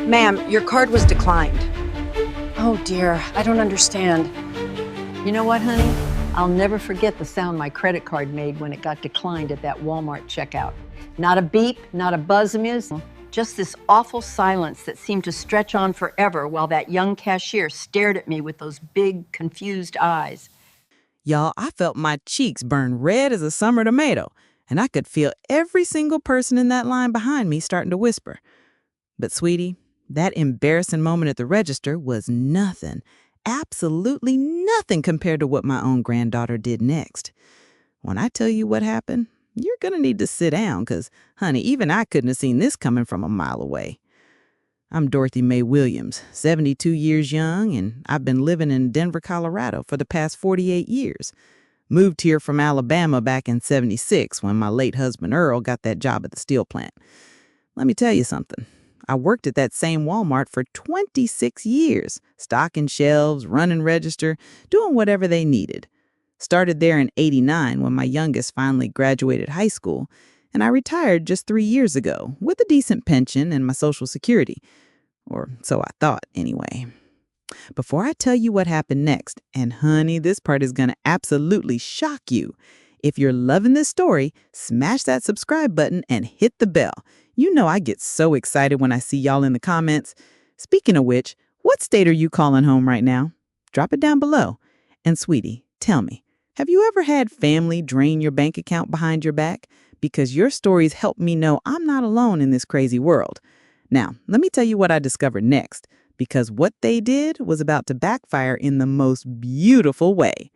Ma'am, your card was declined. Oh dear, I don't understand. You know what, honey? I'll never forget the sound my credit card made when it got declined at that Walmart checkout. Not a beep, not a buzz music, just this awful silence that seemed to stretch on forever while that young cashier stared at me with those big, confused eyes. Y'all, I felt my cheeks burn red as a summer tomato, and I could feel every single person in that line behind me starting to whisper. But sweetie, that embarrassing moment at the register was nothing, absolutely nothing compared to what my own granddaughter did next. When I tell you what happened, you're gonna need to sit down, 'cause, honey, even I couldn't have seen this coming from a mile away. I'm Dorothy Mae Williams, 72 years young, and I've been living in Denver, Colorado for the past 48 years. Moved here from Alabama back in '76 when my late husband Earl got that job at the steel plant. Let me tell you something. I worked at that same Walmart for 26 years, stocking shelves, running register, doing whatever they needed. Started there in '89 when my youngest finally graduated high school, and I retired just 3 years ago with a decent pension and my Social Security. Or so I thought, anyway. Before I tell you what happened next, and honey, this part is going to absolutely shock you. If you're loving this story, smash that subscribe button and hit the bell. You know I get so excited when I see y'all in the comments. Speaking of which, what state are you calling home right now? Drop it down below. And sweetie, tell me, have you ever had family drain your bank account behind your back? Because your stories help me know I'm not alone in this crazy world. Now, let me tell you what I discovered next, because what they did was about to backfire in the most beautiful way.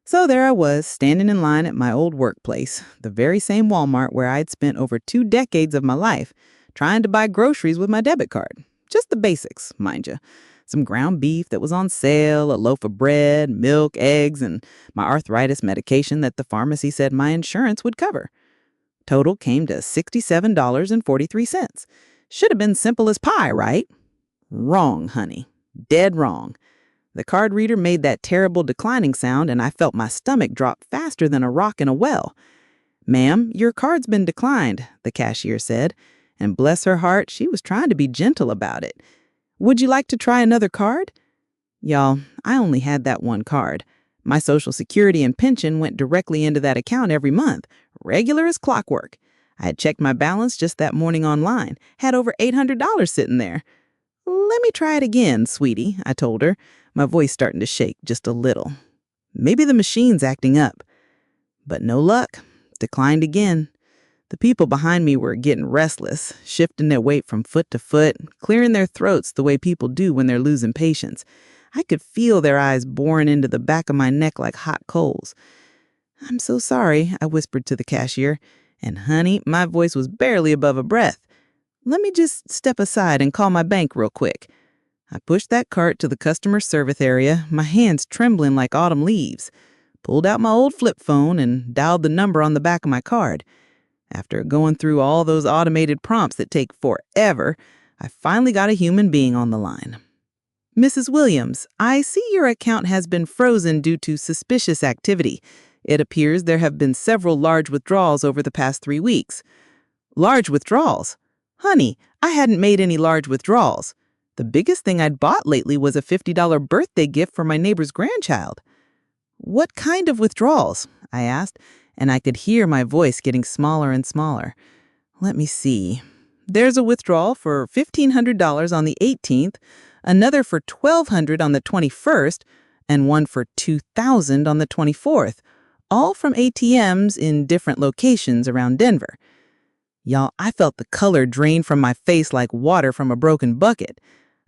So there I was, standing in line at my old workplace, the very same Walmart where I'd spent over 2 decades of my life, trying to buy groceries with my debit card. Just the basics, mind you. Some ground beef that was on sale, a loaf of bread, milk, eggs, and my arthritis medication that the pharmacy said my insurance would cover. Total came to $67.43. Should have been simple as pie, right? Wrong, honey. Dead wrong. The card reader made that terrible declining sound, and I felt my stomach drop faster than a rock in a well. "Ma'am, your card's been declined," the cashier said, and bless her heart, she was trying to be gentle about it. "Would you like to try another card?" Y'all, I only had that one card. My Social Security and pension went directly into that account every month, regular as clockwork. I had checked my balance just that morning online, had over $800 sitting there. "Let me try it again, sweetie," I told her, my voice starting to shake just a little. Maybe the machine's acting up. But no luck. Declined again. The people behind me were getting restless, shifting their weight from foot to foot, clearing their throats the way people do when they're losing patience. I could feel their eyes boring into the back of my neck like hot coals. "I'm so sorry," I whispered to the cashier. And honey, my voice was barely above a breath. "Let me just step aside and call my bank real quick." I pushed that cart to the customer service area, my hands trembling like autumn leaves. Pulled out my old flip phone and dialed the number on the back of my card. After going through all those automated prompts that take forever, I finally got a human being on the line. "Mrs. Williams, I see your account has been frozen due to suspicious activity. It appears there have been several large withdrawals over the past 3 weeks." "Large withdrawals?" "Honey, I hadn't made any large withdrawals. The biggest thing I'd bought lately was a $50 birthday gift for my neighbor's grandchild." "What kind of withdrawals?" I asked, and I could hear my voice getting smaller and smaller. "Let me see. There's a withdrawal for $1,500 on the 18th, another for $1,200 on the 21st, and one for $2,000 on the 24th. All from ATMs in different locations around Denver." Y'all, I felt the color drain from my face like water from a broken bucket.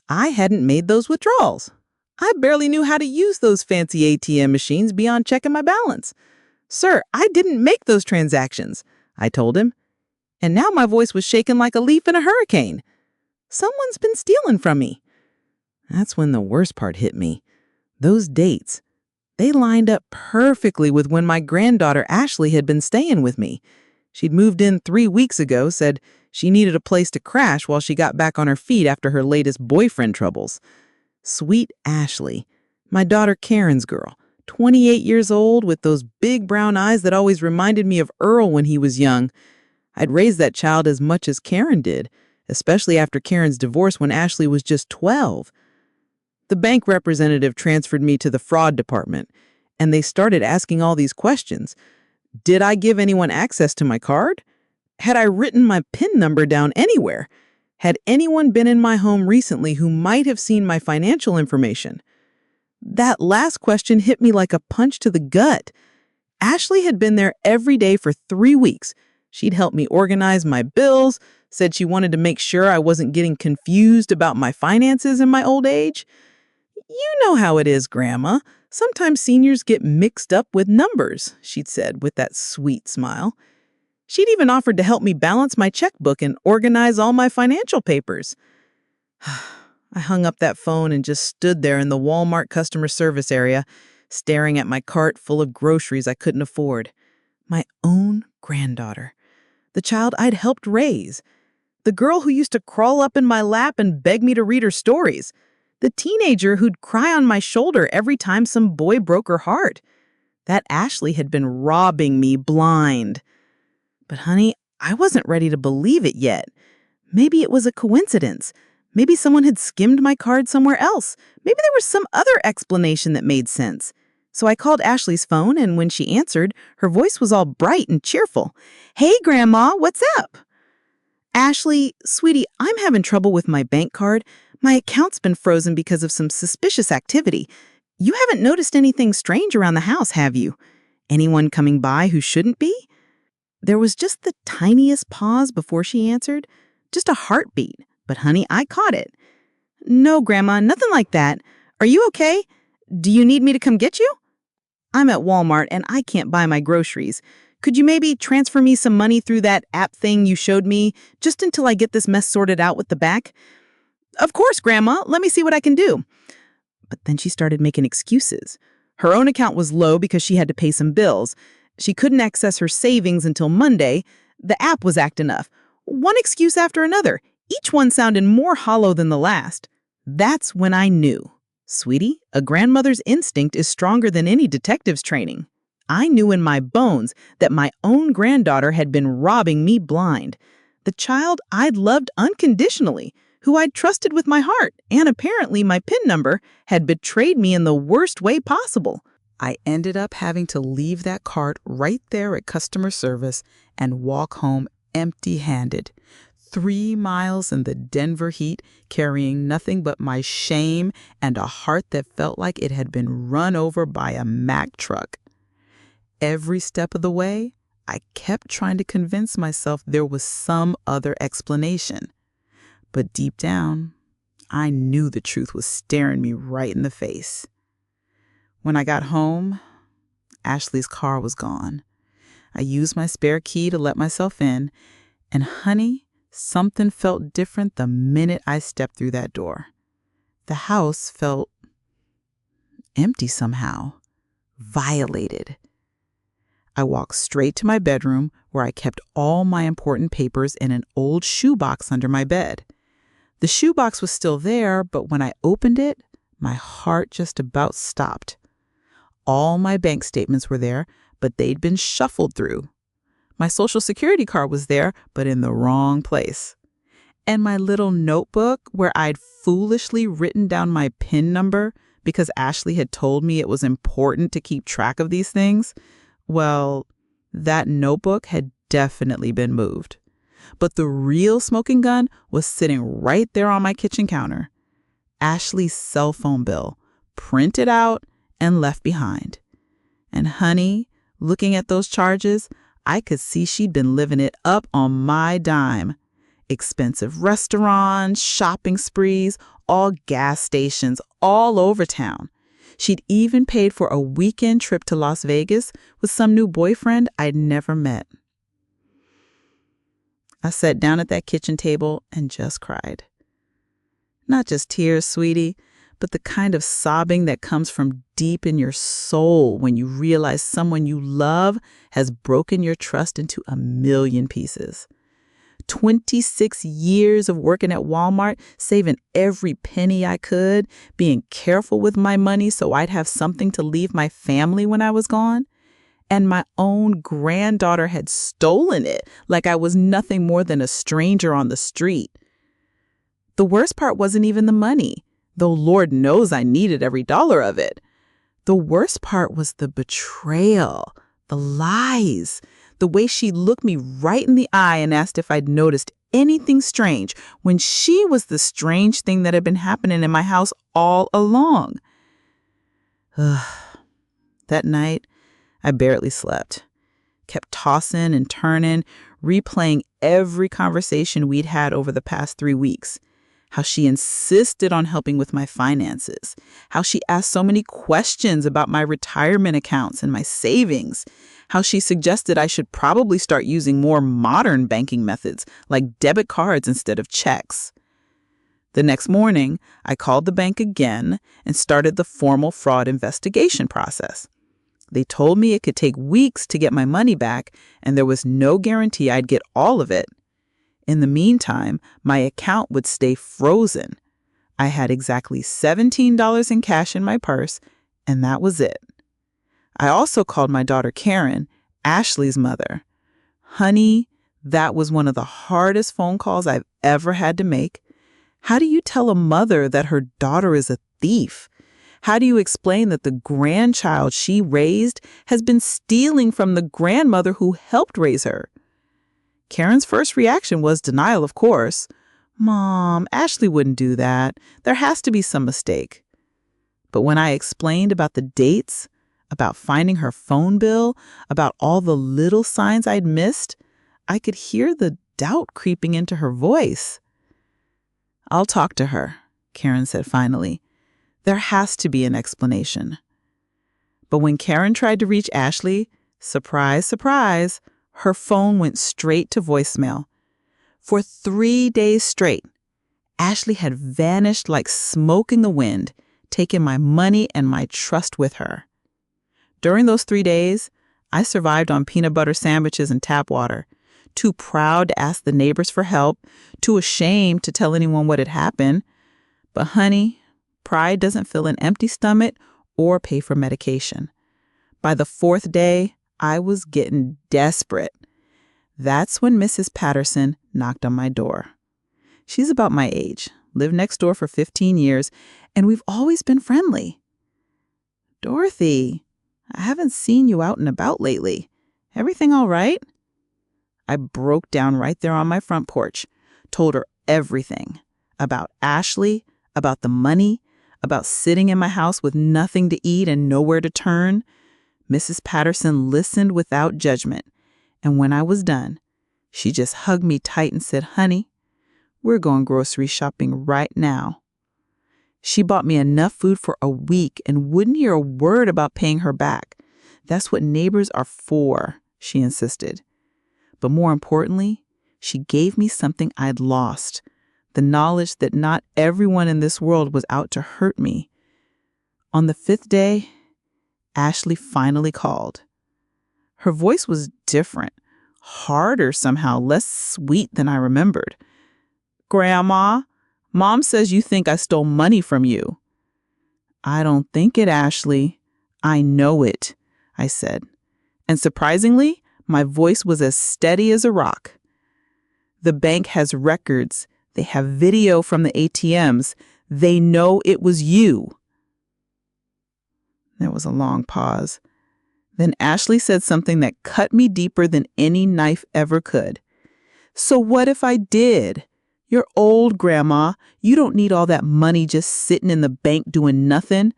I hadn't made those withdrawals. I barely knew how to use those fancy ATM machines beyond checking my balance. "Sir, I didn't make those transactions," I told him. And now my voice was shaking like a leaf in a hurricane. "Someone's been stealing from me." That's when the worst part hit me. Those dates. They lined up perfectly with when my granddaughter Ashley had been staying with me. She'd moved in 3 weeks ago, said she needed a place to crash while she got back on her feet after her latest boyfriend troubles. Sweet Ashley, my daughter Karen's girl, 28 years old with those big brown eyes that always reminded me of Earl when he was young. I'd raised that child as much as Karen did, especially after Karen's divorce when Ashley was just 12. The bank representative transferred me to the fraud department, and they started asking all these questions. Did I give anyone access to my card? Had I written my PIN number down anywhere? Had anyone been in my home recently who might have seen my financial information? That last question hit me like a punch to the gut. Ashley had been there every day for 3 weeks. She'd helped me organize my bills, said she wanted to make sure I wasn't getting confused about my finances in my old age. You know how it is, Grandma. Sometimes seniors get mixed up with numbers, she'd said with that sweet smile. She'd even offered to help me balance my checkbook and organize all my financial papers. I hung up that phone and just stood there in the Walmart customer service area, staring at my cart full of groceries I couldn't afford. My own granddaughter. The child I'd helped raise. The girl who used to crawl up in my lap and beg me to read her stories. The teenager who'd cry on my shoulder every time some boy broke her heart. That Ashley had been robbing me blind. But honey, I wasn't ready to believe it yet. Maybe it was a coincidence. Maybe someone had skimmed my card somewhere else. Maybe there was some other explanation that made sense. So I called Ashley's phone, and when she answered, her voice was all bright and cheerful. "Hey, Grandma, what's up?" "Ashley, sweetie, I'm having trouble with my bank card. My account's been frozen because of some suspicious activity. You haven't noticed anything strange around the house, have you? Anyone coming by who shouldn't be?" There was just the tiniest pause before she answered, just a heartbeat. But honey, I caught it. "No, Grandma, nothing like that. Are you okay? Do you need me to come get you? I'm at Walmart and I can't buy my groceries. Could you maybe transfer me some money through that app thing you showed me, just until I get this mess sorted out with the back?" "Of course, Grandma. Let me see what I can do." But then she started making excuses. Her own account was low because she had to pay some bills. She couldn't access her savings until Monday. The app was acting up. One excuse after another. Each one sounded more hollow than the last. That's when I knew. Sweetie, a grandmother's instinct is stronger than any detective's training. I knew in my bones that my own granddaughter had been robbing me blind. The child I'd loved unconditionally, who I'd trusted with my heart, and apparently my PIN number, had betrayed me in the worst way possible. I ended up having to leave that cart right there at customer service and walk home empty-handed. 3 miles in the Denver heat, carrying nothing but my shame and a heart that felt like it had been run over by a Mack truck. Every step of the way, I kept trying to convince myself there was some other explanation. But deep down, I knew the truth was staring me right in the face. When I got home, Ashley's car was gone. I used my spare key to let myself in, and honey, something felt different the minute I stepped through that door. The house felt empty somehow, violated. I walked straight to my bedroom where I kept all my important papers in an old shoebox under my bed. The shoebox was still there, but when I opened it, my heart just about stopped. All my bank statements were there, but they'd been shuffled through. My Social Security card was there, but in the wrong place. And my little notebook where I'd foolishly written down my PIN number because Ashley had told me it was important to keep track of these things, well, that notebook had definitely been moved. But the real smoking gun was sitting right there on my kitchen counter. Ashley's cell phone bill, printed out and left behind. And honey, looking at those charges, I could see she'd been living it up on my dime. Expensive restaurants, shopping sprees, all gas stations all over town. She'd even paid for a weekend trip to Las Vegas with some new boyfriend I'd never met. I sat down at that kitchen table and just cried. Not just tears, sweetie, but the kind of sobbing that comes from deep in your soul when you realize someone you love has broken your trust into a million pieces. 26 years of working at Walmart, saving every penny I could, being careful with my money so I'd have something to leave my family when I was gone. and my own granddaughter had stolen it like I was nothing more than a stranger on the street. The worst part wasn't even the money, though Lord knows I needed every dollar of it. The worst part was the betrayal, the lies, the way she looked me right in the eye and asked if I'd noticed anything strange when she was the strange thing that had been happening in my house all along. That night, I barely slept, kept tossing and turning, replaying every conversation we'd had over the past 3 weeks. How she insisted on helping with my finances, how she asked so many questions about my retirement accounts and my savings, how she suggested I should probably start using more modern banking methods like debit cards instead of checks. The next morning, I called the bank again and started the formal fraud investigation process. They told me it could take weeks to get my money back, and there was no guarantee I'd get all of it. In the meantime, my account would stay frozen. I had exactly $17 in cash in my purse, and that was it. I also called my daughter Karen, Ashley's mother. Honey, that was one of the hardest phone calls I've ever had to make. How do you tell a mother that her daughter is a thief? How do you explain that the grandchild she raised has been stealing from the grandmother who helped raise her? Karen's first reaction was denial, of course. Mom, Ashley wouldn't do that. There has to be some mistake. But when I explained about the dates, about finding her phone bill, about all the little signs I'd missed, I could hear the doubt creeping into her voice. I'll talk to her, Karen said finally. There has to be an explanation. But when Karen tried to reach Ashley, surprise, surprise, her phone went straight to voicemail. For 3 days straight, Ashley had vanished like smoke in the wind, taking my money and my trust with her. During those 3 days, I survived on peanut butter sandwiches and tap water, too proud to ask the neighbors for help, too ashamed to tell anyone what had happened. But honey, pride doesn't fill an empty stomach or pay for medication. By the 4th day, I was getting desperate. That's when Mrs. Patterson knocked on my door. She's about my age, lived next door for 15 years, and we've always been friendly. Dorothy, I haven't seen you out and about lately. Everything all right? I broke down right there on my front porch, told her everything about Ashley, about the money, about sitting in my house with nothing to eat and nowhere to turn. Mrs. Patterson listened without judgment, and when I was done, she just hugged me tight and said, "Honey, we're going grocery shopping right now." She bought me enough food for a week and wouldn't hear a word about paying her back. That's what neighbors are for, she insisted. But more importantly, she gave me something I'd lost, the knowledge that not everyone in this world was out to hurt me. On the 5th day, Ashley finally called. Her voice was different, harder somehow, less sweet than I remembered. "Grandma, Mom says you think I stole money from you." "I don't think it, Ashley. I know it," I said. And surprisingly, my voice was as steady as a rock. "The bank has records. They have video from the ATMs. They know it was you." There was a long pause. Then Ashley said something that cut me deeper than any knife ever could. "So what if I did? You're old, Grandma. You don't need all that money just sitting in the bank doing nothing.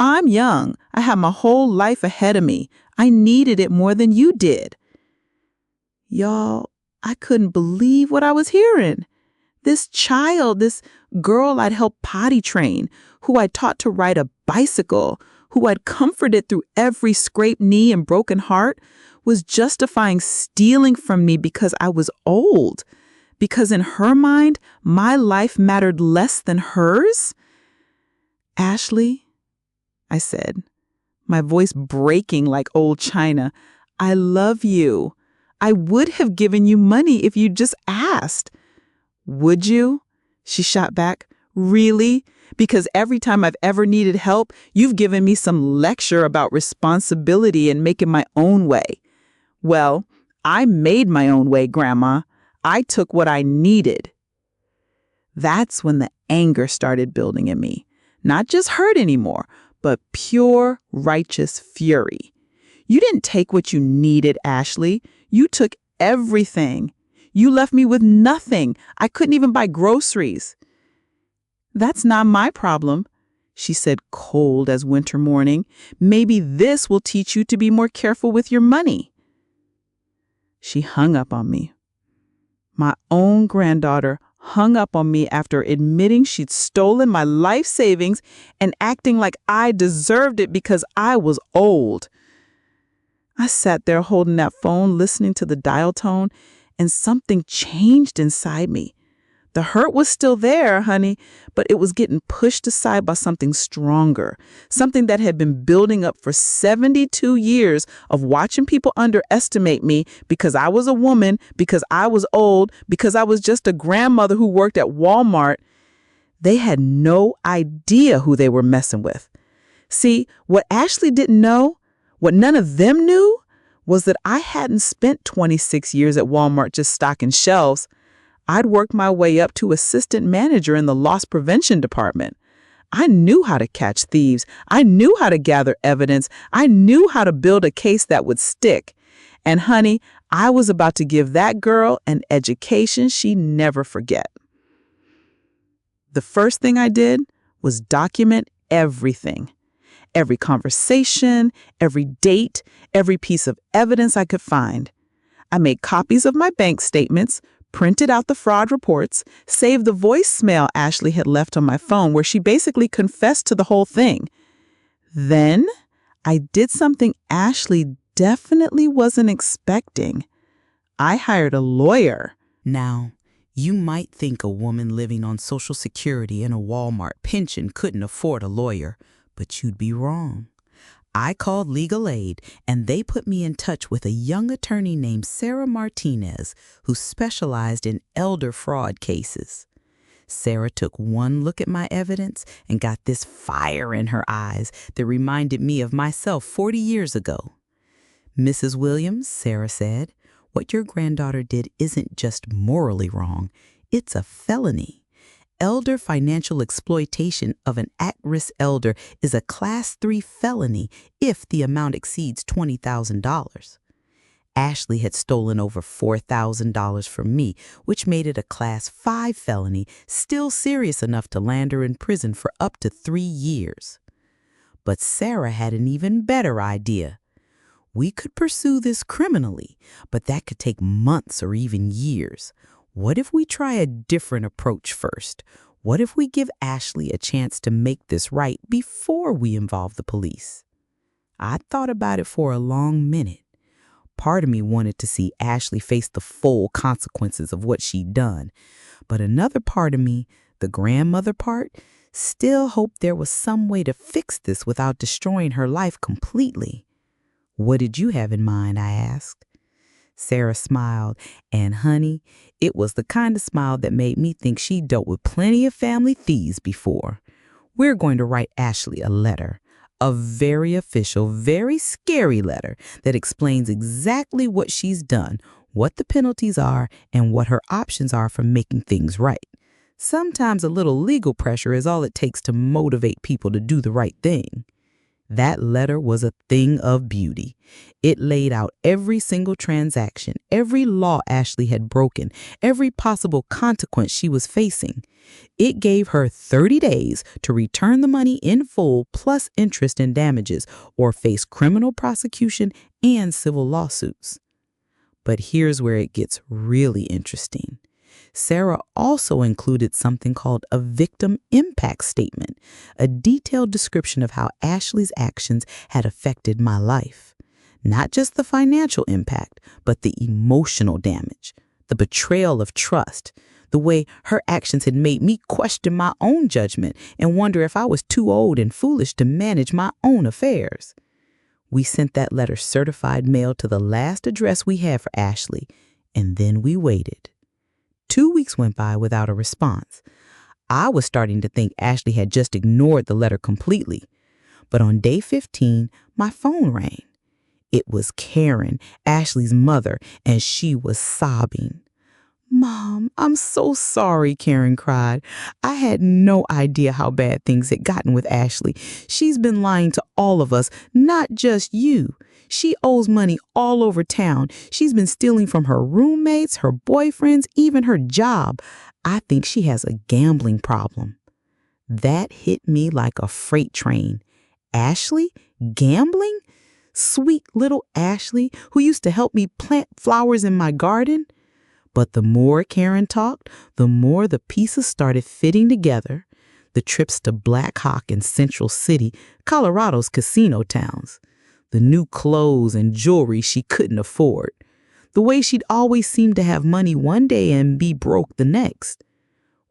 I'm young. I have my whole life ahead of me. I needed it more than you did." Y'all, I couldn't believe what I was hearing. This child, this girl I'd helped potty train, who I'd taught to ride a bicycle, who I'd comforted through every scraped knee and broken heart, was justifying stealing from me because I was old, because in her mind, my life mattered less than hers. "Ashley," I said, my voice breaking like old china, "I love you. I would have given you money if you just asked." "Would you?" she shot back. "Really? Because every time I've ever needed help, you've given me some lecture about responsibility and making my own way. Well, I made my own way, Grandma. I took what I needed. That's when the anger started building in me. Not just hurt anymore, but pure, righteous fury. You didn't take what you needed, Ashley. You took everything. You left me with nothing. I couldn't even buy groceries. That's not my problem, she said, cold as winter morning. Maybe this will teach you to be more careful with your money. She hung up on me. My own granddaughter hung up on me after admitting she'd stolen my life savings and acting like I deserved it because I was old. I sat there holding that phone, listening to the dial tone, and something changed inside me. The hurt was still there, honey, but it was getting pushed aside by something stronger, something that had been building up for 72 years of watching people underestimate me because I was a woman, because I was old, because I was just a grandmother who worked at Walmart. They had no idea who they were messing with. See, what Ashley didn't know, what none of them knew, was that I hadn't spent 26 years at Walmart just stocking shelves. I'd worked my way up to assistant manager in the loss prevention department. I knew how to catch thieves. I knew how to gather evidence. I knew how to build a case that would stick. And honey, I was about to give that girl an education she'd never forget. The first thing I did was document everything. Every conversation, every date, every piece of evidence I could find. I made copies of my bank statements, printed out the fraud reports, saved the voicemail Ashley had left on my phone where she basically confessed to the whole thing. Then I did something Ashley definitely wasn't expecting. I hired a lawyer. Now, you might think a woman living on Social Security and a Walmart pension couldn't afford a lawyer, but you'd be wrong. I called legal aid, and they put me in touch with a young attorney named Sarah Martinez, who specialized in elder fraud cases. Sarah took one look at my evidence and got this fire in her eyes that reminded me of myself 40 years ago. "Mrs. Williams," Sarah said, "what your granddaughter did isn't just morally wrong, it's a felony. Elder financial exploitation of an at-risk elder is a Class 3 felony if the amount exceeds $20,000. Ashley had stolen over $4,000 from me, which made it a Class 5 felony, still serious enough to land her in prison for up to 3 years. But Sarah had an even better idea. We could pursue this criminally, but that could take months or even years. What if we try a different approach first? What if we give Ashley a chance to make this right before we involve the police?" I thought about it for a long minute. Part of me wanted to see Ashley face the full consequences of what she'd done. But another part of me, the grandmother part, still hoped there was some way to fix this without destroying her life completely. "What did you have in mind?" I asked. Sarah smiled, and honey, it was the kind of smile that made me think she'd dealt with plenty of family thieves before. "We're going to write Ashley a letter, a very official, very scary letter that explains exactly what she's done, what the penalties are, and what her options are for making things right. Sometimes a little legal pressure is all it takes to motivate people to do the right thing." That letter was a thing of beauty. It laid out every single transaction, every law Ashley had broken, every possible consequence she was facing. It gave her 30 days to return the money in full plus interest and damages, or face criminal prosecution and civil lawsuits. But here's where it gets really interesting. Sarah also included something called a victim impact statement, a detailed description of how Ashley's actions had affected my life. Not just the financial impact, but the emotional damage, the betrayal of trust, the way her actions had made me question my own judgment and wonder if I was too old and foolish to manage my own affairs. We sent that letter certified mail to the last address we had for Ashley, and then we waited. 2 weeks went by without a response. I was starting to think Ashley had just ignored the letter completely. But on day 15, my phone rang. It was Karen, Ashley's mother, and she was sobbing. "Mom, I'm so sorry," Karen cried. "I had no idea how bad things had gotten with Ashley. She's been lying to all of us, not just you. She owes money all over town. She's been stealing from her roommates, her boyfriends, even her job. I think she has a gambling problem." That hit me like a freight train. Ashley? Gambling? Sweet little Ashley, who used to help me plant flowers in my garden? But the more Karen talked, the more the pieces started fitting together. The trips to Black Hawk and Central City, Colorado's casino towns. The new clothes and jewelry she couldn't afford. The way she'd always seemed to have money one day and be broke the next.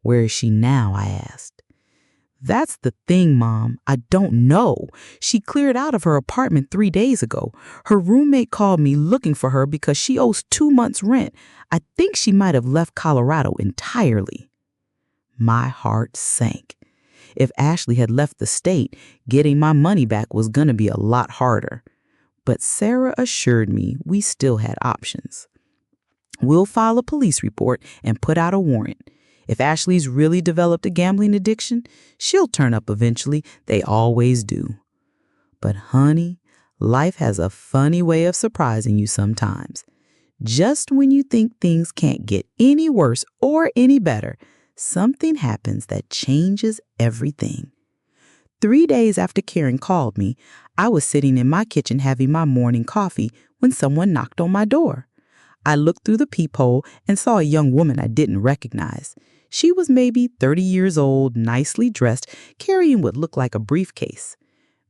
"Where is she now?" I asked. "That's the thing, Mom. I don't know. She cleared out of her apartment 3 days ago. Her roommate called me looking for her because she owes 2 months' rent. I think she might have left Colorado entirely." My heart sank. If Ashley had left the state, getting my money back was going to be a lot harder. But Sarah assured me we still had options. "We'll file a police report and put out a warrant. If Ashley's really developed a gambling addiction, she'll turn up eventually. They always do." But honey, life has a funny way of surprising you sometimes. Just when you think things can't get any worse or any better, something happens that changes everything. 3 days after Karen called me, I was sitting in my kitchen having my morning coffee when someone knocked on my door. I looked through the peephole and saw a young woman I didn't recognize. She was maybe 30 years old, nicely dressed, carrying what looked like a briefcase.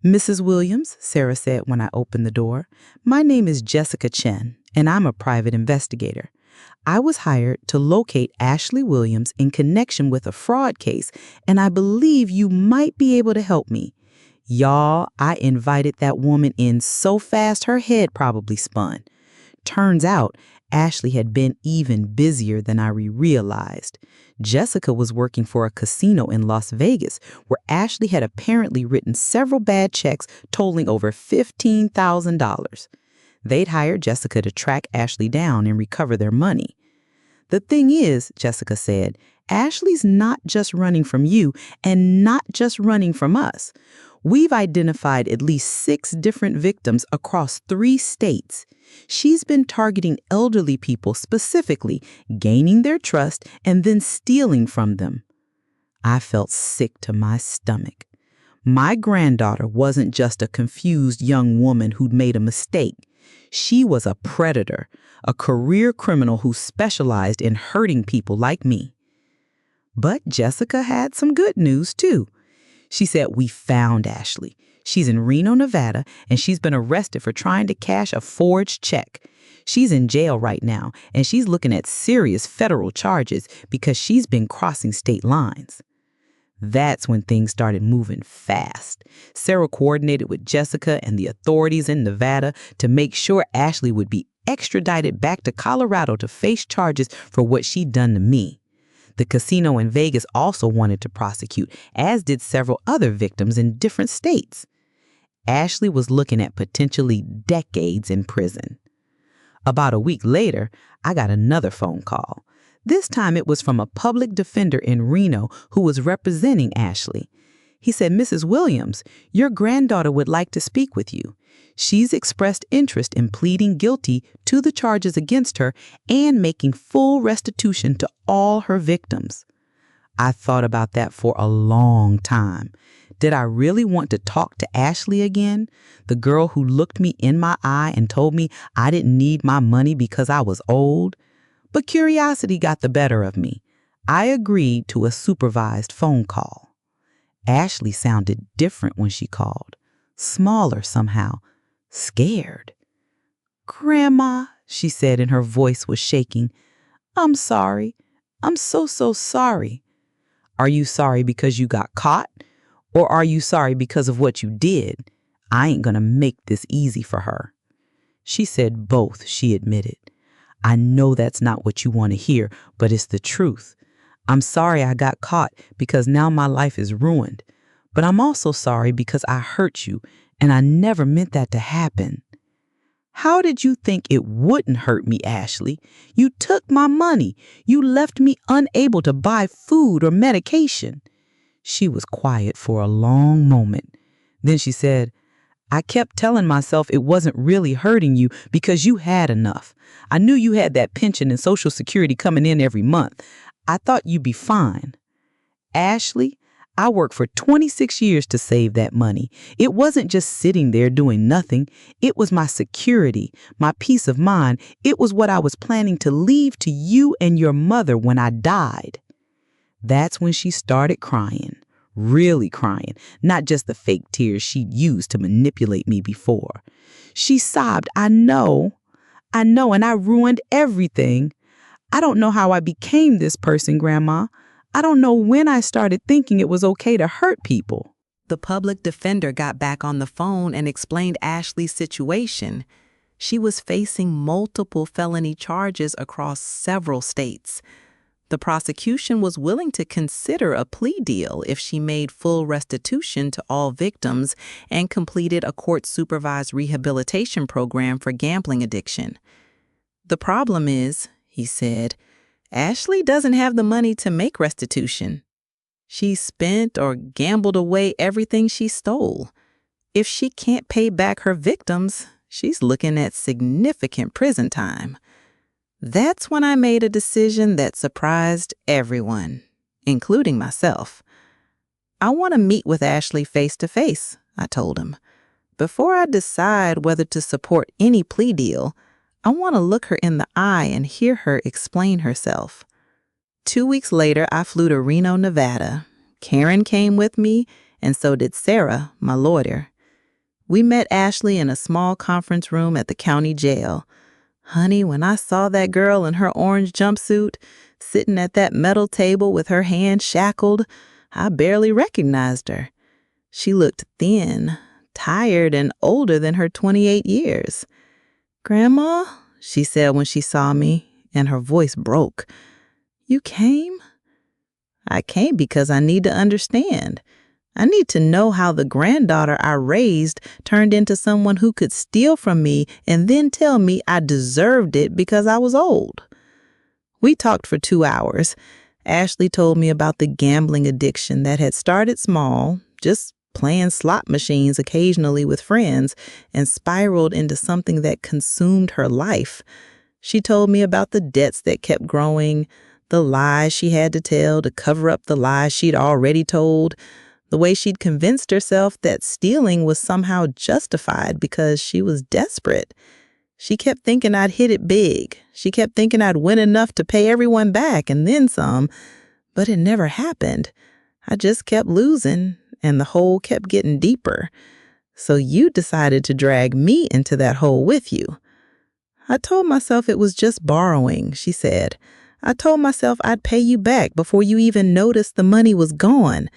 "Mrs. Williams," Sarah said when I opened the door, "my name is Jessica Chen, and I'm a private investigator. I was hired to locate Ashley Williams in connection with a fraud case, and I believe you might be able to help me." Y'all, I invited that woman in so fast her head probably spun. Turns out, Ashley had been even busier than I realized. Jessica was working for a casino in Las Vegas where Ashley had apparently written several bad checks totaling over $15,000. They'd hired Jessica to track Ashley down and recover their money. "The thing is," Jessica said, "Ashley's not just running from you and not just running from us. We've identified at least 6 different victims across 3 states. She's been targeting elderly people specifically, gaining their trust, and then stealing from them." I felt sick to my stomach. My granddaughter wasn't just a confused young woman who'd made a mistake. She was a predator, a career criminal who specialized in hurting people like me. But Jessica had some good news, too. She said, "We found Ashley. She's in Reno, Nevada, and she's been arrested for trying to cash a forged check. She's in jail right now, and she's looking at serious federal charges because she's been crossing state lines." That's when things started moving fast. Sarah coordinated with Jessica and the authorities in Nevada to make sure Ashley would be extradited back to Colorado to face charges for what she'd done to me. The casino in Vegas also wanted to prosecute, as did several other victims in different states. Ashley was looking at potentially decades in prison. About a week later, I got another phone call. This time it was from a public defender in Reno who was representing Ashley. He said, "Mrs. Williams, your granddaughter would like to speak with you. She's expressed interest in pleading guilty to the charges against her and making full restitution to all her victims." I thought about that for a long time. Did I really want to talk to Ashley again? The girl who looked me in my eye and told me I didn't need my money because I was old? But curiosity got the better of me. I agreed to a supervised phone call. Ashley sounded different when she called. Smaller somehow. Scared. "Grandma," she said, and her voice was shaking. "I'm sorry. I'm so sorry." "Are you sorry because you got caught? Or are you sorry because of what you did? I ain't gonna make this easy for her." She said both, she admitted. "I know that's not what you want to hear, but it's the truth. I'm sorry I got caught because now my life is ruined. But I'm also sorry because I hurt you and I never meant that to happen. How did you think it wouldn't hurt me, Ashley? You took my money. You left me unable to buy food or medication. She was quiet for a long moment. Then she said, I kept telling myself it wasn't really hurting you because you had enough. I knew you had that pension and Social Security coming in every month. I thought you'd be fine. Ashley, I worked for 26 years to save that money. It wasn't just sitting there doing nothing. It was my security, my peace of mind. It was what I was planning to leave to you and your mother when I died. That's when she started crying, really crying, not just the fake tears she'd used to manipulate me before. She sobbed, I know, and I ruined everything. I don't know how I became this person, Grandma. I don't know when I started thinking it was okay to hurt people. The public defender got back on the phone and explained Ashley's situation. She was facing multiple felony charges across several states. The prosecution was willing to consider a plea deal if she made full restitution to all victims and completed a court-supervised rehabilitation program for gambling addiction. The problem is, he said, Ashley doesn't have the money to make restitution. She spent or gambled away everything she stole. If she can't pay back her victims, she's looking at significant prison time. That's when I made a decision that surprised everyone, including myself. I want to meet with Ashley face to face, I told him. Before I decide whether to support any plea deal, I want to look her in the eye and hear her explain herself. 2 weeks later, I flew to Reno, Nevada. Karen came with me, and so did Sarah, my lawyer. We met Ashley in a small conference room at the county jail. Honey, when I saw that girl in her orange jumpsuit, sitting at that metal table with her hands shackled, I barely recognized her. She looked thin, tired, and older than her 28 years. Grandma, she said when she saw me, and her voice broke. You came? I came because I need to understand. I need to know how the granddaughter I raised turned into someone who could steal from me and then tell me I deserved it because I was old. We talked for 2 hours. Ashley told me about the gambling addiction that had started small, just playing slot machines occasionally with friends, and spiraled into something that consumed her life. She told me about the debts that kept growing, the lies she had to tell to cover up the lies she'd already told, the way she'd convinced herself that stealing was somehow justified because she was desperate. She kept thinking I'd hit it big. She kept thinking I'd win enough to pay everyone back and then some, but it never happened. I just kept losing, and the hole kept getting deeper. So you decided to drag me into that hole with you. I told myself it was just borrowing, she said. I told myself I'd pay you back before you even noticed the money was gone.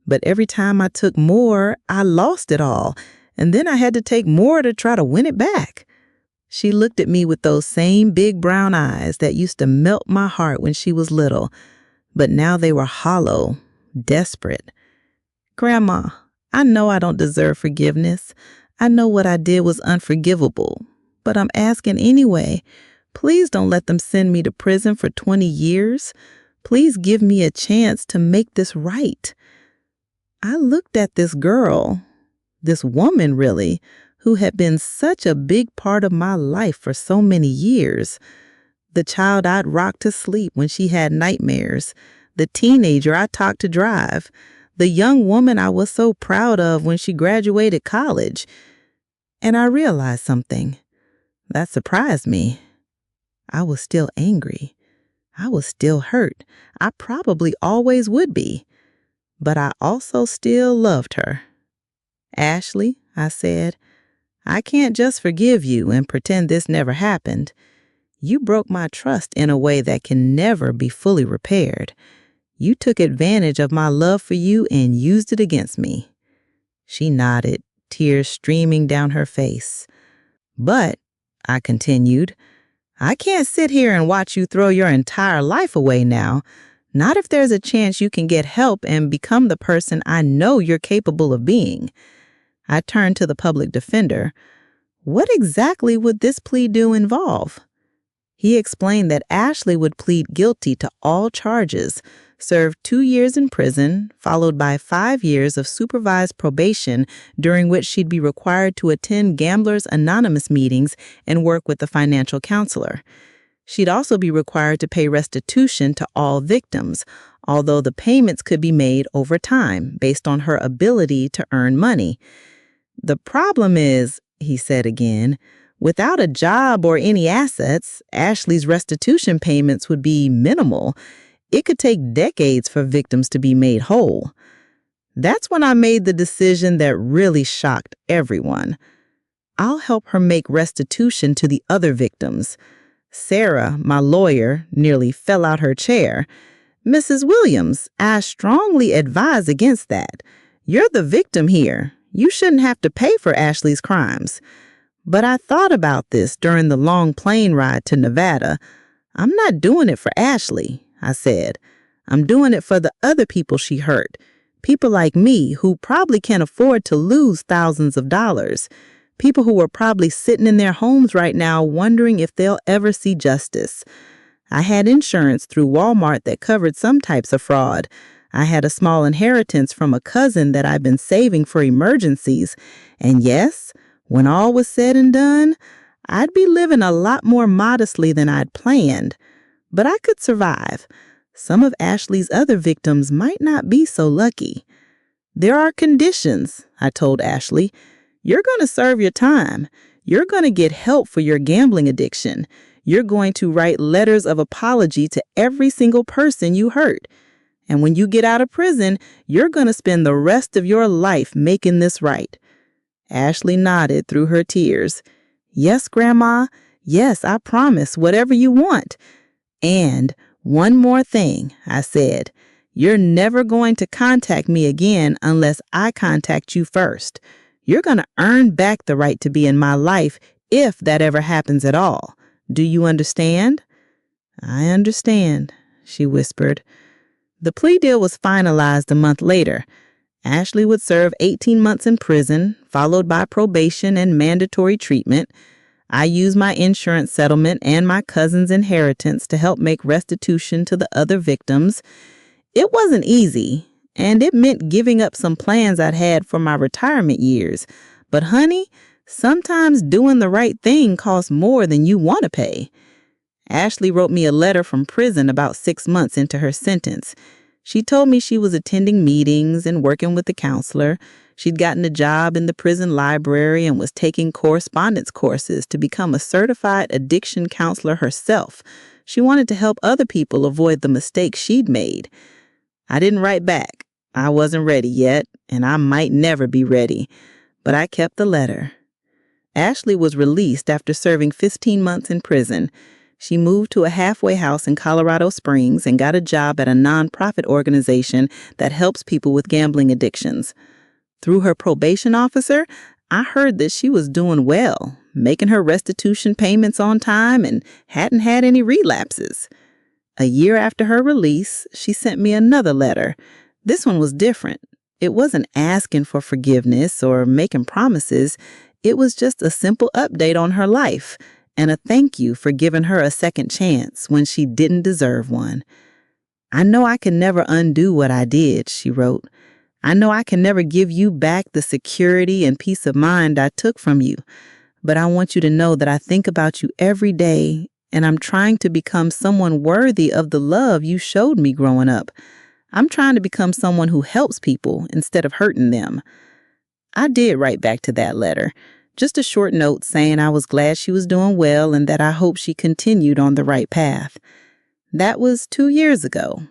But every time I took more, I lost it all, and then I had to take more to try to win it back. She looked at me with those same big brown eyes that used to melt my heart when she was little, but now they were hollow, desperate. Grandma, I know I don't deserve forgiveness. I know what I did was unforgivable, but I'm asking anyway. Please don't let them send me to prison for 20 years. Please give me a chance to make this right. I looked at this girl, this woman really, who had been such a big part of my life for so many years. The child I'd rocked to sleep when she had nightmares, the teenager I taught to drive, the young woman I was so proud of when she graduated college. And I realized something that surprised me. I was still angry. I was still hurt. I probably always would be. But I also still loved her. Ashley, I said, I can't just forgive you and pretend this never happened. You broke my trust in a way that can never be fully repaired. You took advantage of my love for you and used it against me. She nodded, tears streaming down her face. But, I continued, I can't sit here and watch you throw your entire life away now. Not if there's a chance you can get help and become the person I know you're capable of being. I turned to the public defender. What exactly would this plea deal involve? He explained that Ashley would plead guilty to all charges, serve 2 years in prison, followed by 5 years of supervised probation, during which she'd be required to attend Gamblers Anonymous meetings and work with a financial counselor. She'd also be required to pay restitution to all victims, although the payments could be made over time based on her ability to earn money. The problem is, he said again, without a job or any assets, Ashley's restitution payments would be minimal. It could take decades for victims to be made whole. That's when I made the decision that really shocked everyone. I'll help her make restitution to the other victims. Sarah, my lawyer, nearly fell out her chair. Mrs. Williams, I strongly advise against that. You're the victim here. You shouldn't have to pay for Ashley's crimes. But I thought about this during the long plane ride to Nevada. I'm not doing it for Ashley, I said. I'm doing it for the other people she hurt. People like me who probably can't afford to lose thousands of dollars. People who are probably sitting in their homes right now wondering if they'll ever see justice. I had insurance through Walmart that covered some types of fraud. I had a small inheritance from a cousin that I'd been saving for emergencies. And yes, when all was said and done, I'd be living a lot more modestly than I'd planned. But I could survive. Some of Ashley's other victims might not be so lucky. There are conditions, I told Ashley. You're going to serve your time. You're going to get help for your gambling addiction. You're going to write letters of apology to every single person you hurt. And when you get out of prison, you're going to spend the rest of your life making this right. Ashley nodded through her tears. Yes, Grandma. Yes, I promise, whatever you want. And one more thing, I said. You're never going to contact me again unless I contact you first. You're going to earn back the right to be in my life if that ever happens at all. Do you understand? I understand, she whispered. The plea deal was finalized a month later. Ashley would serve 18 months in prison, followed by probation and mandatory treatment. I used my insurance settlement and my cousin's inheritance to help make restitution to the other victims. It wasn't easy, and it meant giving up some plans I'd had for my retirement years. But honey, sometimes doing the right thing costs more than you want to pay. Ashley wrote me a letter from prison about 6 months into her sentence. She told me she was attending meetings and working with the counselor. She'd gotten a job in the prison library and was taking correspondence courses to become a certified addiction counselor herself. She wanted to help other people avoid the mistakes she'd made. I didn't write back. I wasn't ready yet, and I might never be ready. But I kept the letter. Ashley was released after serving 15 months in prison. She moved to a halfway house in Colorado Springs and got a job at a nonprofit organization that helps people with gambling addictions. Through her probation officer, I heard that she was doing well, making her restitution payments on time and hadn't had any relapses. A year after her release, she sent me another letter. This one was different. It wasn't asking for forgiveness or making promises. It was just a simple update on her life and a thank you for giving her a second chance when she didn't deserve one. I know I can never undo what I did, she wrote. I know I can never give you back the security and peace of mind I took from you, but I want you to know that I think about you every day, and I'm trying to become someone worthy of the love you showed me growing up. I'm trying to become someone who helps people instead of hurting them. I did write back to that letter. Just a short note saying I was glad she was doing well and that I hope she continued on the right path. That was 2 years ago.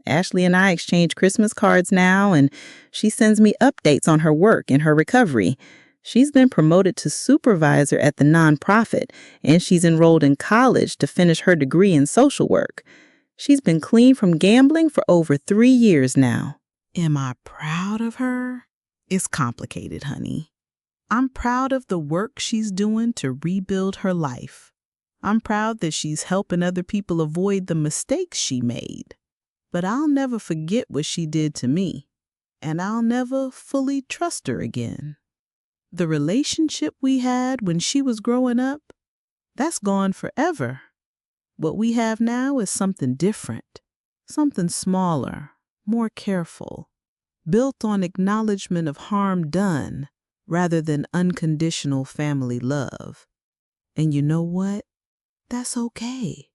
Ashley and I exchange Christmas cards now, and she sends me updates on her work and her recovery. She's been promoted to supervisor at the nonprofit, and she's enrolled in college to finish her degree in social work. She's been clean from gambling for over 3 years now. Am I proud of her? It's complicated, honey. I'm proud of the work she's doing to rebuild her life. I'm proud that she's helping other people avoid the mistakes she made. But I'll never forget what she did to me, and I'll never fully trust her again. The relationship we had when she was growing up, that's gone forever. What we have now is something different, something smaller, more careful, built on acknowledgement of harm done rather than unconditional family love. And you know what? That's okay.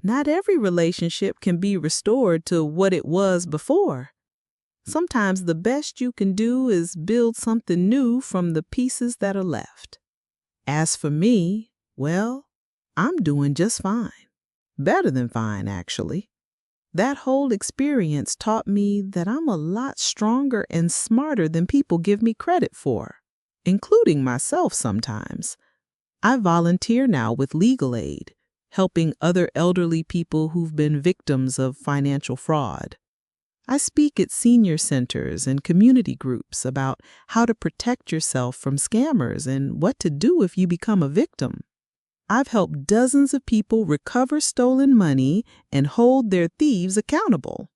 Not every relationship can be restored to what it was before. Sometimes the best you can do is build something new from the pieces that are left. As for me, well, I'm doing just fine. Better than fine, actually. That whole experience taught me that I'm a lot stronger and smarter than people give me credit for, including myself sometimes. I volunteer now with legal aid, helping other elderly people who've been victims of financial fraud. I speak at senior centers and community groups about how to protect yourself from scammers and what to do if you become a victim. I've helped dozens of people recover stolen money and hold their thieves accountable.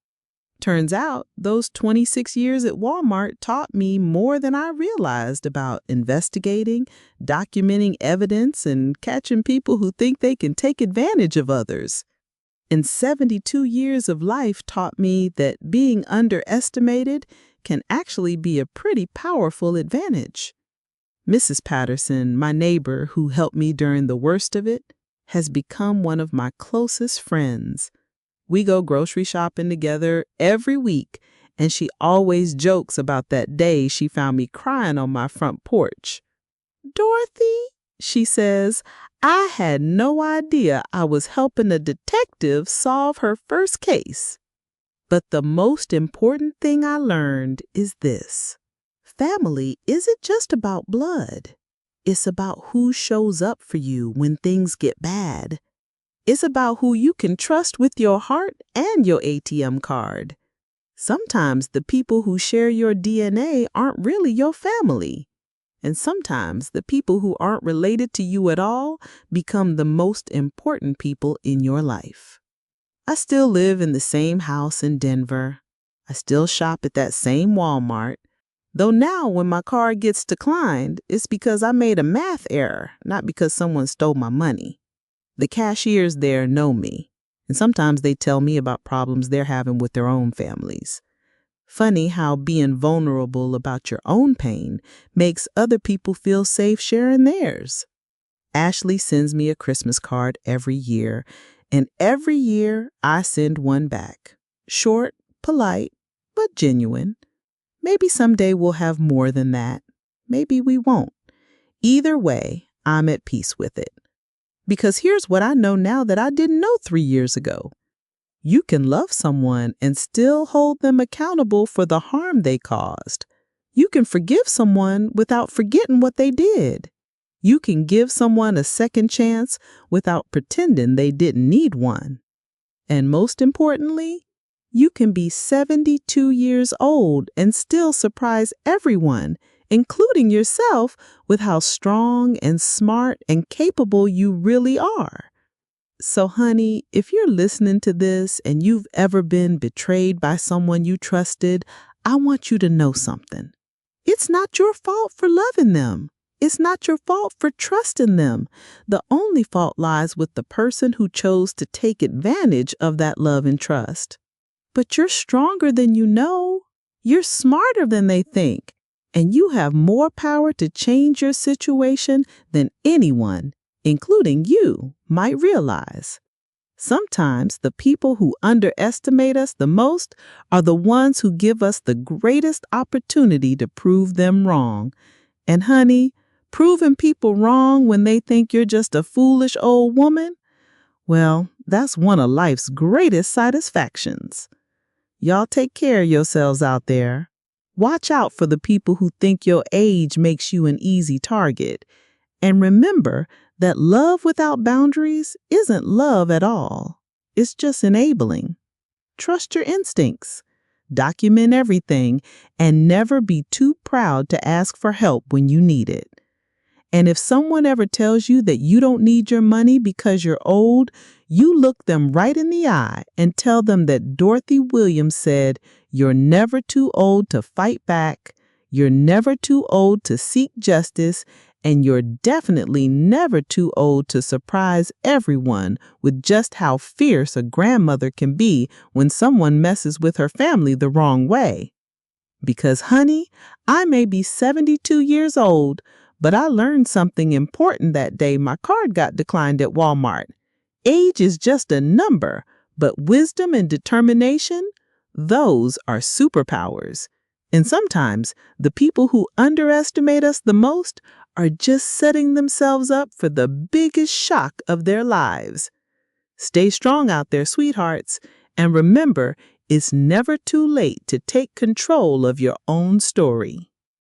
Turns out, those 26 years at Walmart taught me more than I realized about investigating, documenting evidence, and catching people who think they can take advantage of others. And 72 years of life taught me that being underestimated can actually be a pretty powerful advantage. Mrs. Patterson, my neighbor who helped me during the worst of it, has become one of my closest friends. We go grocery shopping together every week, and she always jokes about that day she found me crying on my front porch. "Dorothy," she says, "I had no idea I was helping a detective solve her first case." But the most important thing I learned is this. Family isn't just about blood. It's about who shows up for you when things get bad. It's about who you can trust with your heart and your ATM card. Sometimes the people who share your DNA aren't really your family. And sometimes the people who aren't related to you at all become the most important people in your life. I still live in the same house in Denver. I still shop at that same Walmart. Though now when my card gets declined, it's because I made a math error, not because someone stole my money. The cashiers there know me, and sometimes they tell me about problems they're having with their own families. Funny how being vulnerable about your own pain makes other people feel safe sharing theirs. Ashley sends me a Christmas card every year, and every year I send one back. Short, polite, but genuine. Maybe someday we'll have more than that. Maybe we won't. Either way, I'm at peace with it. Because here's what I know now that I didn't know 3 years ago. You can love someone and still hold them accountable for the harm they caused. You can forgive someone without forgetting what they did. You can give someone a second chance without pretending they didn't need one. And most importantly, you can be 72 years old and still surprise everyone, including yourself, with how strong and smart and capable you really are. So, honey, if you're listening to this and you've ever been betrayed by someone you trusted, I want you to know something. It's not your fault for loving them. It's not your fault for trusting them. The only fault lies with the person who chose to take advantage of that love and trust. But you're stronger than you know. You're smarter than they think. And you have more power to change your situation than anyone, including you, might realize. Sometimes the people who underestimate us the most are the ones who give us the greatest opportunity to prove them wrong. And honey, proving people wrong when they think you're just a foolish old woman, well, that's one of life's greatest satisfactions. Y'all take care of yourselves out there. Watch out for the people who think your age makes you an easy target. And remember that love without boundaries isn't love at all. It's just enabling. Trust your instincts. Document everything and never be too proud to ask for help when you need it. And if someone ever tells you that you don't need your money because you're old, You look them right in the eye and tell them that Dorothy Williams said, "You're never too old to fight back, you're never too old to seek justice, and you're definitely never too old to surprise everyone with just how fierce a grandmother can be when someone messes with her family the wrong way." Because, honey, I may be 72 years old, but I learned something important that day my card got declined at Walmart. Age is just a number, but wisdom and determination, those are superpowers. And sometimes the people who underestimate us the most are just setting themselves up for the biggest shock of their lives. Stay strong out there, sweethearts, and remember, it's never too late to take control of your own story.